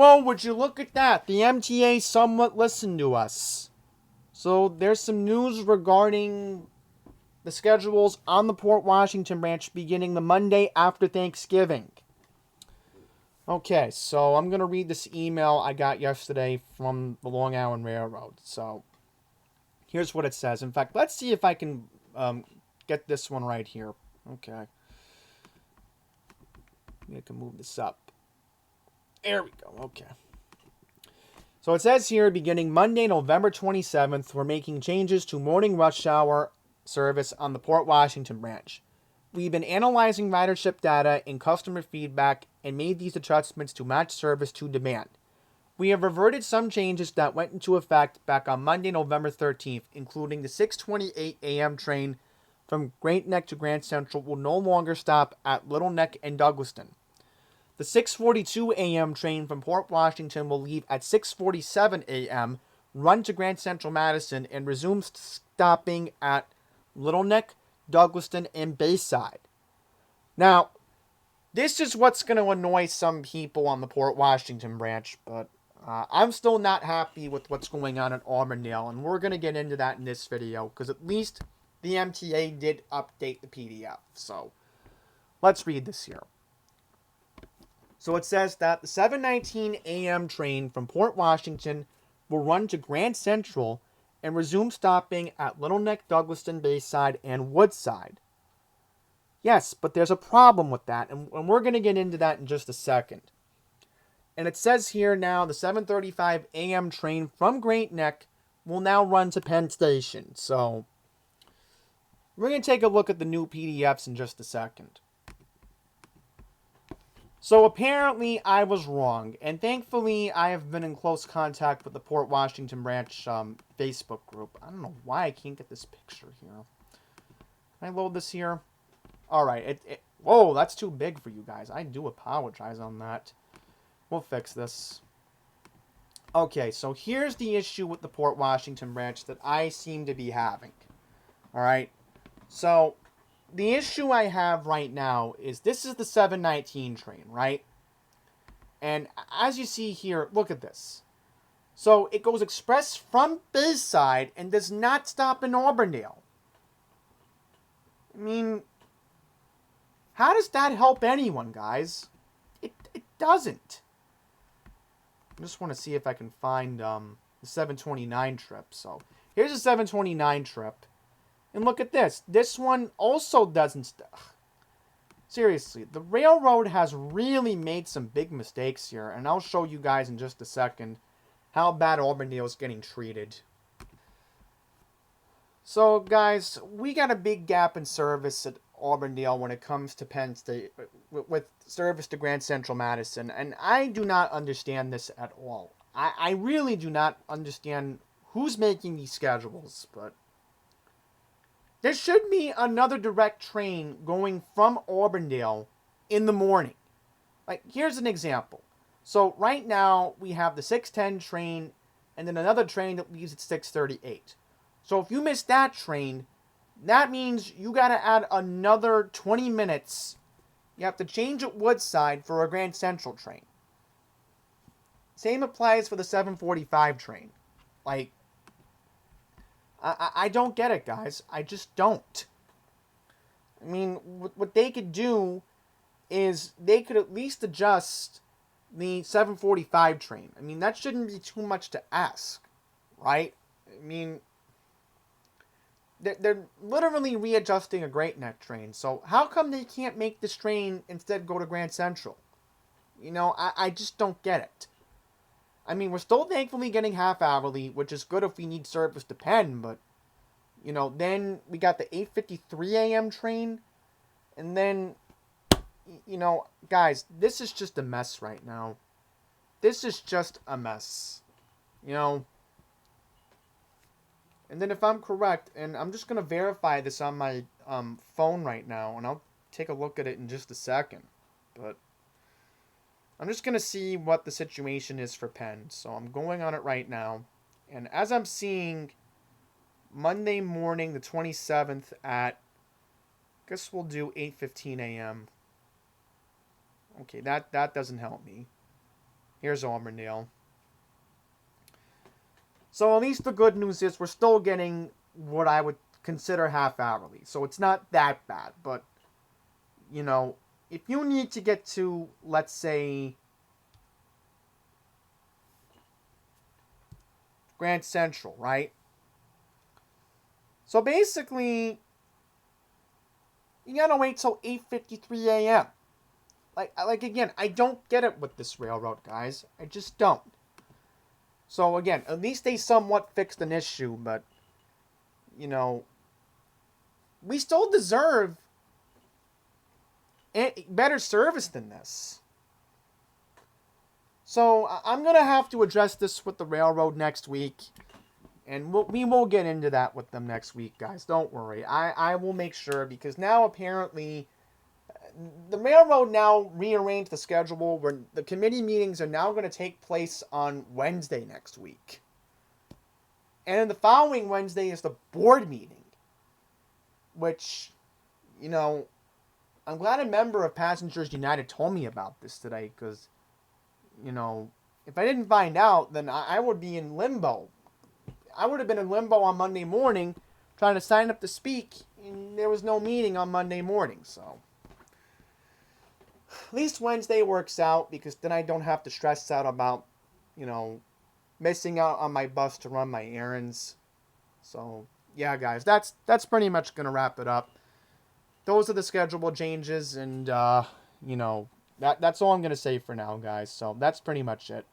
Well, would you look at that? The MTA somewhat listened to us. So there's some news regarding the schedules on the Port Washington branch beginning the Monday after Thanksgiving. Okay, so I'm going to read this email I got yesterday from the Long Island Railroad. So here's what it says. In fact, let's see if I can get this one right here. Okay. Maybe I can move this up. There we go. Okay. So it says here, beginning Monday, November 27th, we're making changes to morning rush hour service on the Port Washington branch. We've been analyzing ridership data and customer feedback and made these adjustments to match service to demand. We have reverted some changes that went into effect back on Monday, November 13th, including the 6:28 a.m. train from Great Neck to Grand Central will no longer stop at Little Neck and Douglaston. The 6:42 a.m. train from Port Washington will leave at 6:47 a.m., run to Grand Central Madison, and resume stopping at Little Neck, Douglaston, and Bayside. Now, this is what's going to annoy some people on the Port Washington branch, but I'm still not happy with what's going on at Auburndale, and we're going to get into that in this video, because at least the MTA did update the PDF. So, let's read this here. So it says that the 7:19 a.m. train from Port Washington will run to Grand Central and resume stopping at Little Neck, Douglaston, Bayside, and Woodside. Yes, but there's a problem with that, and we're going to get into that in just a second. And it says here now the 7:35 a.m. train from Great Neck will now run to Penn Station. So we're going to take a look at the new PDFs in just a second. So apparently I was wrong, and thankfully I have been in close contact with the Port Washington branch Facebook group. I don't know why I can't get this picture here. Can I load this here? Alright, whoa, that's too big for you guys. I do apologize on that. We'll fix this. Okay, so here's the issue with the Port Washington branch that I seem to be having. Alright, so the issue I have right now is this is the 7:19 train, right? And as you see here, look at this. So it goes express from Bayside and does not stop in Auburndale. I mean, how does that help anyone, guys? It doesn't. I just want to see if I can find the 7:29 trip. So here's a 7:29 trip. And look at this. This one also doesn't... Seriously, the railroad has really made some big mistakes here. And I'll show you guys in just a second how bad Auburndale is getting treated. So, guys, we got a big gap in service at Auburndale when it comes to Penn State, with service to Grand Central Madison. And I do not understand this at all. I really do not understand who's making these schedules, but there should be another direct train going from Auburndale in the morning. Like, here's an example. So, right now, we have the 6:10 train, and then another train that leaves at 6:38. So, if you miss that train, that means you gotta add another 20 minutes. You have to change at Woodside for a Grand Central train. Same applies for the 7:45 train. Like, I don't get it, guys. I just don't. I mean, what they could do is they could at least adjust the 7:45 train. I mean, that shouldn't be too much to ask, right? I mean, they're literally readjusting a Great Neck train. So how come they can't make this train instead go to Grand Central? You know, I just don't get it. I mean, we're still thankfully getting half-hourly, which is good if we need service to Penn, but, you know, then we got the 8:53 a.m. train, and then, you know, guys, this is just a mess right now. This is just a mess, you know. And then if I'm correct, and I'm just going to verify this on my phone right now, and I'll take a look at it in just a second, but I'm just going to see what the situation is for Penn. So I'm going on it right now. And as I'm seeing, Monday morning, the 27th at, I guess we'll do 8:15 a.m. Okay, that doesn't help me. Here's Auburndale. So at least the good news is we're still getting what I would consider half hourly. So it's not that bad. But, you know, if you need to get to, let's say, Grand Central, right? So basically, you gotta wait till 8:53 a.m. Like again, I don't get it with this railroad, guys. I just don't. So again, at least they somewhat fixed an issue, but you know, we still deserve better service than this. So I'm gonna have to address this with the railroad next week, and we will get into that with them next week, guys. Don't worry. I will make sure, because now apparently the railroad now rearranged the schedule where the committee meetings are now going to take place on Wednesday next week. And the following Wednesday is the board meeting, which, you know, I'm glad a member of Passengers United told me about this today, because, you know, if I didn't find out, then I would be in limbo. I would have been in limbo on Monday morning trying to sign up to speak, and there was no meeting on Monday morning, so at least Wednesday works out, because then I don't have to stress out about, you know, missing out on my bus to run my errands. So, yeah, guys, that's pretty much going to wrap it up. Those are the schedule changes, and, you know, that's all I'm going to say for now, guys. So, that's pretty much it.